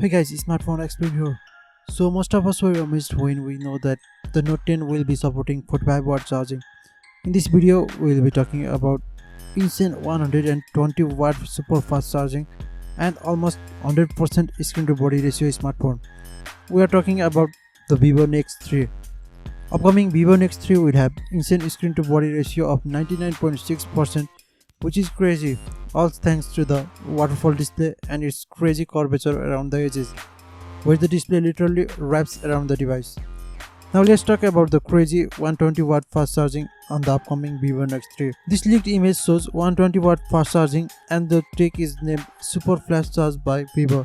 Hey guys, Smartphone Explain here. So most of us were amazed when we know that the Note 10 will be supporting 45-watt charging. In this video, we will be talking about insane 120-watt super fast charging and almost 100% screen to body ratio smartphone. We are talking about the Vivo NEX 3. Upcoming Vivo NEX 3 will have insane screen to body ratio of 99.6%, which is crazy, all thanks to the waterfall display and its crazy curvature around the edges, where the display literally wraps around the device. Now let's talk about the crazy 120-watt fast charging on the upcoming Vivo NEX 3. This leaked image shows 120-watt fast charging, and the tech is named Super Flash Charge by Vivo.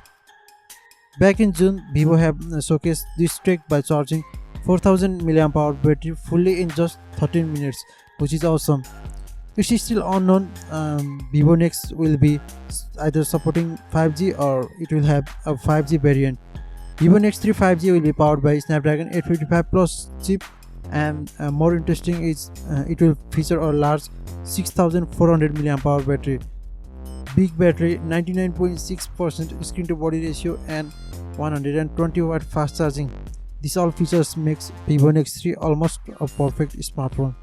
Back in June, Vivo have showcased this tech by charging 4000 mAh battery fully in just 13 minutes, which is awesome. It is still unknown. Vivo NEX will be either supporting 5G or it will have a 5G variant. Vivo NEX 3 5G will be powered by Snapdragon 855 Plus chip, and more interesting is it will feature a large 6400 mAh battery, big battery, 99.6% screen to body ratio, and 120-watt fast charging. These all features makes Vivo NEX 3 almost a perfect smartphone.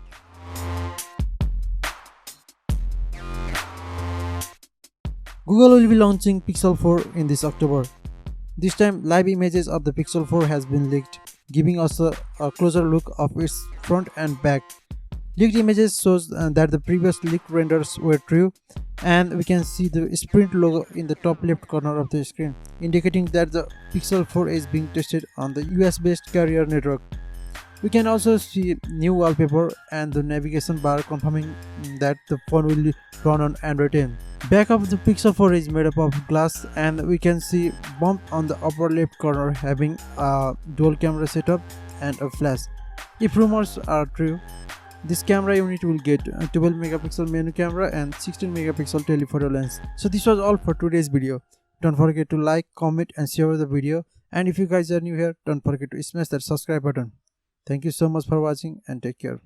Google will be launching Pixel 4 in this October. This time, live images of the Pixel 4 has been leaked, giving us a closer look of its front and back. Leaked images shows that the previous leaked renders were true, and we can see the Sprint logo in the top left corner of the screen, indicating that the Pixel 4 is being tested on the US-based carrier network. We can also see new wallpaper and the navigation bar, confirming that the phone will run on Android 10. Back of the Pixel 4 is made up of glass, and we can see bump on the upper left corner having a dual camera setup and a flash. If rumors are true, this camera unit will get a 12 megapixel main camera and 16 megapixel telephoto lens. So this was all for today's video. Don't forget to like, comment and share the video, and if you guys are new here, don't forget to smash that subscribe button. Thank you so much for watching and take care.